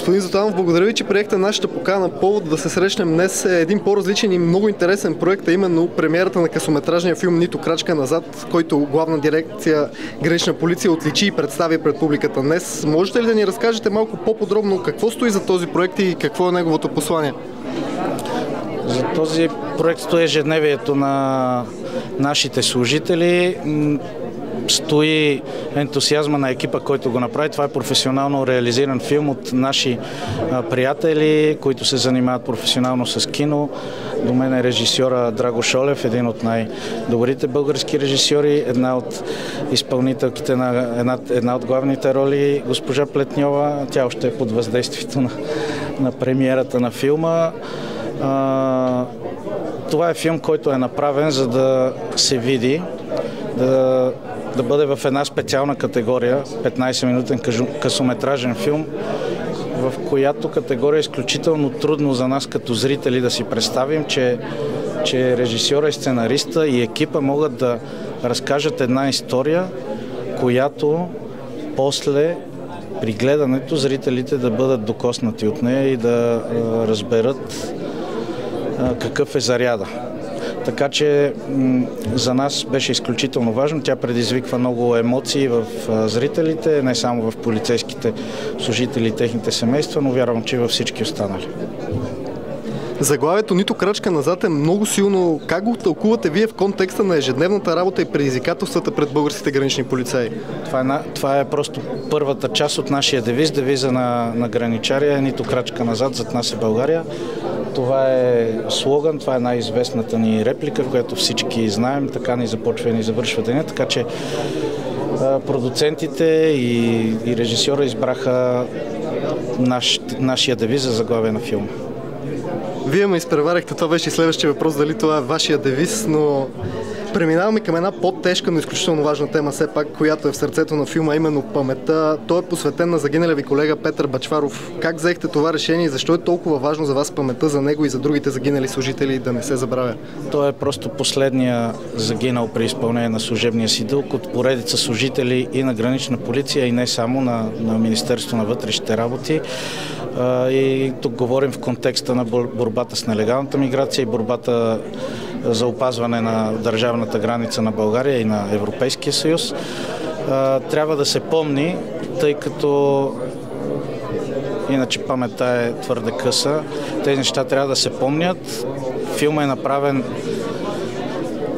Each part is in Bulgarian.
Господин Златанов, благодаря ви, че приехте нашата покана. Повод да се срещнем днес е един по-различен и много интересен проект, а именно премиерата на късометражния филм "Нито крачка назад", който Главна дирекция Гранична полиция отличи и представи пред публиката днес. Можете ли да ни разкажете малко по-подробно какво стои за този проект и какво е неговото послание? За този проект стои ежедневието на нашите служители. Стои ентусиазма на екипа, който го направи. Това е професионално реализиран филм от наши приятели, които се занимават професионално с кино. До мен е режисьора Драго Шолев, един от най-добрите български режисьори, една от изпълнителките на една от главните роли, госпожа Плетньова. Тя още е под въздействието на премиерата на филма. Това е филм, който е направен, за да се види, да бъде в една специална категория, 15-минутен късометражен филм, в която категория е изключително трудно за нас като зрители да си представим, че режисьора и сценариста и екипа могат да разкажат една история, която после при гледането зрителите да бъдат докоснати от нея и да разберат какъв е заряда. Така че за нас беше изключително важно. Тя предизвиква много емоции в зрителите, не само в полицейските служители и техните семейства, но вярвам, че и във всички останали. Заглавието "Нито крачка назад" е много силно. Как го тълкувате вие в контекста на ежедневната работа и предизвикателствата пред българските гранични полицаи? Това е просто първата част от нашия девиз. Девиза на граничария е "Нито крачка назад, зад нас е България". Това е слоган, това е най-известната ни реплика, в която всички знаем. Така ни започва и ни завършва деня. Така че продуцентите и режисьора избраха нашия девиз за заглавие на филма. Вие ме изпреварихте, това беше и следващия въпрос, дали това е вашия девиз, но преминаваме към една по-тежка, но изключително важна тема, все пак, която е в сърцето на филма, именно паметта. Той е посветен на загиналия ви колега Петър Бъчваров. Как взехте това решение и защо е толкова важно за вас паметта за него и за другите загинали служители да не се забравя? Той е просто последния загинал при изпълнение на служебния си дълг от поредица служители и на Гранична полиция, и не само на Министерство на вътрешните работи. И тук говорим в контекста на борбата с нелегалната миграция и борбата за опазване на държавната граница на България и на Европейския съюз. Трябва да се помни, тъй като иначе паметта е твърде къса. Тези неща трябва да се помнят. Филмът е направен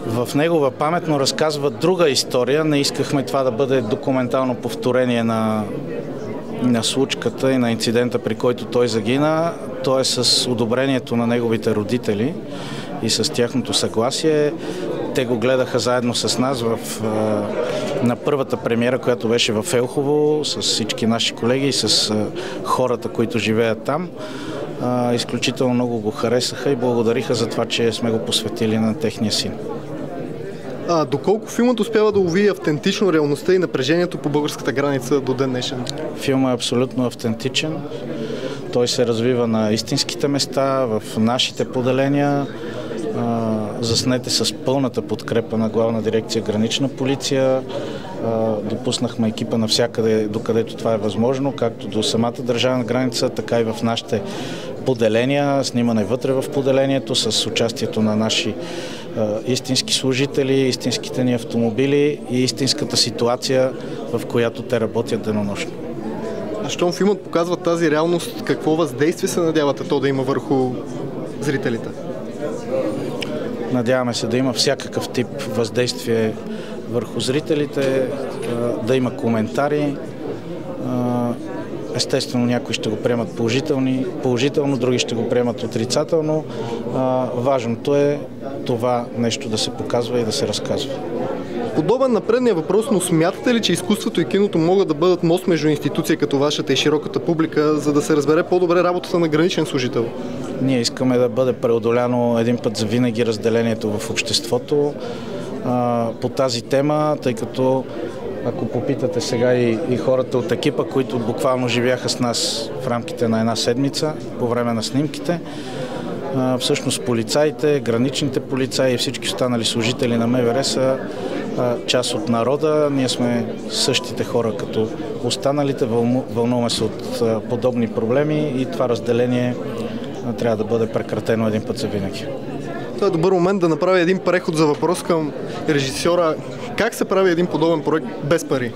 в негова памет, но разказва друга история. Не искахме това да бъде документално повторение на случката и на инцидента, при който той загина. То е с одобрението на неговите родители и с тяхното съгласие. Те го гледаха заедно с нас на първата премиера, която беше в Елхово, с всички наши колеги и с хората, които живеят там. Изключително много го харесаха и благодариха за това, че сме го посветили на техния син. Доколко филмът успява да улови автентично реалността и напрежението по българската граница до ден днешен? Филмът е абсолютно автентичен. Той се развива на истинските места, в нашите поделения. Заснете с пълната подкрепа на Главна дирекция Гранична полиция. Допуснахме екипа навсякъде, докъдето това е възможно, както до самата държавна граница, така и в нашите поделения, снимане вътре в поделението с участието на наши истински служители, истинските ни автомобили и истинската ситуация, в която те работят денонощно. А щом филмът показва тази реалност, какво въздействие се надявате то да има върху зрителите? Надяваме се да има всякакъв тип въздействие върху зрителите, да има коментари. Естествено, някои ще го приемат положително, други ще го приемат отрицателно. Важното е това нещо да се показва и да се разказва. Подобен на предния въпрос, но смятате ли, че изкуството и киното могат да бъдат мост между институция като вашата и широката публика, за да се разбере по-добре работата на граничен служител? Ние искаме да бъде преодоляно един път за винаги разделението в обществото по тази тема, тъй като ако попитате сега и хората от екипа, които буквално живяха с нас в рамките на една седмица по време на снимките, всъщност полицаите, граничните полицаи и всички останали служители на МВР са част от народа. Ние сме същите хора като останалите, вълнуваме се от подобни проблеми и това разделение трябва да бъде прекратено един път за винаги. Това е добър момент да направя един преход за въпрос към режисьора. Как се прави един подобен проект без пари?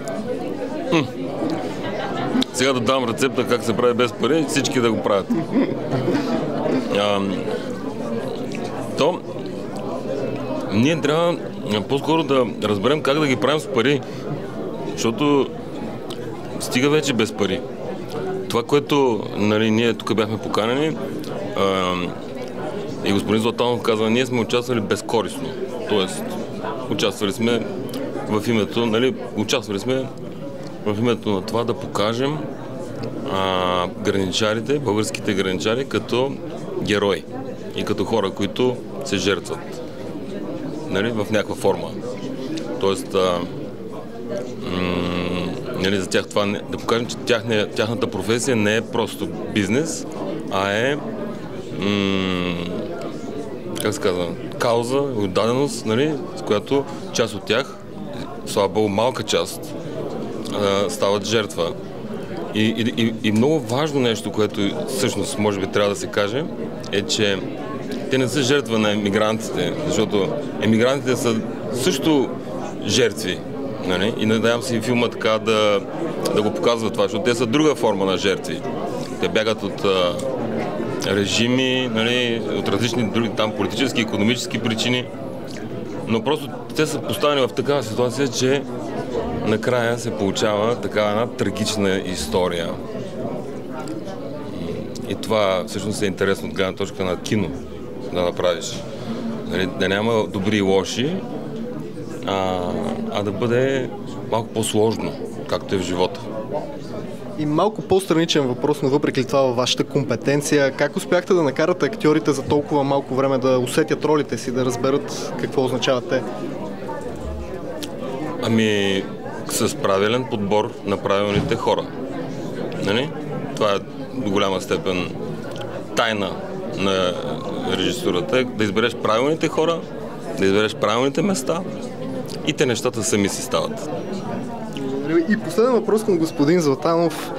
Сега да дам рецепта как се прави без пари, всички да го правят. Ние трябва по-скоро да разберем как да ги правим с пари, защото стига вече без пари. Това, което ние тук бяхме поканени, и господин Златанов казва, ние сме участвали безкористно. Тоест, участвали сме в името на това да покажем граничарите, българските граничари като герои и като хора, които се жертват в някаква форма. Тоест, за тях това да покажем, че тяхната професия не е просто бизнес, а е как се казва, кауза, отдаденост, с която част от тях, слава Богу, малка част, стават жертва. И много важно нещо, което всъщност може би трябва да се каже, е, че те не са жертва на емигрантите, защото емигрантите са също жертви. И надявам се и филма така да го показва това, защото те са друга форма на жертви. Те бягат от режими, от различни други там политически, икономически причини, но просто те са поставени в такава ситуация, че накрая се получава такава една трагична история. И това всъщност е интересно от гледна точка на кино да направиш. Да няма добри и лоши, а да бъде малко по-сложно, както е в живота. И малко по-страничен въпрос, но въпреки това във вашата компетенция. Как успяхте да накарате актьорите за толкова малко време да усетят ролите си, да разберат какво означават те? С правилен подбор на правилните хора. Това е до голяма степен тайна на режисурата. Да избереш правилните хора, да избереш правилните места и те нещата сами си стават. И последен въпрос към господин Златанов.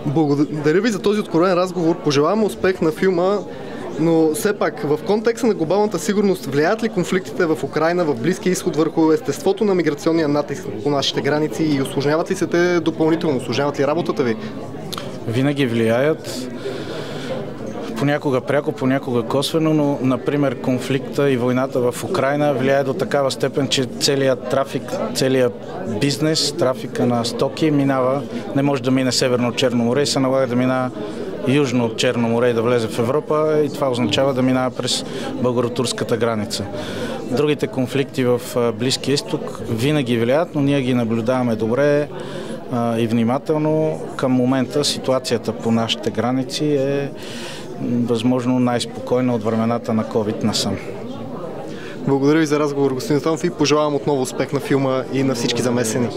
Благодаря ви за този откровен разговор. Пожелавам успех на филма, но все пак в контекста на глобалната сигурност влияят ли конфликтите в Украйна, в Близкия изход върху естеството на миграционния натиск по нашите граници и усложняват ли се те допълнително? Усложняват ли работата ви? Винаги влияят. Понякога пряко, понякога косвено, но, например, конфликта и войната в Украйна влияе до такава степен, че целият трафик, целият бизнес, трафика на стоки минава, не може да мине северно от Черно море и се налага да минава южно от Черно море и да влезе в Европа и това означава да минава през българо-турската граница. Другите конфликти в Близкия изток винаги влияят, но ние ги наблюдаваме добре и внимателно. Към момента ситуацията по нашите граници е възможно най-спокойна от времената на COVID насам. Благодаря ви за разговор, господин Златанов, и пожелавам отново успех на филма и на всички замесени.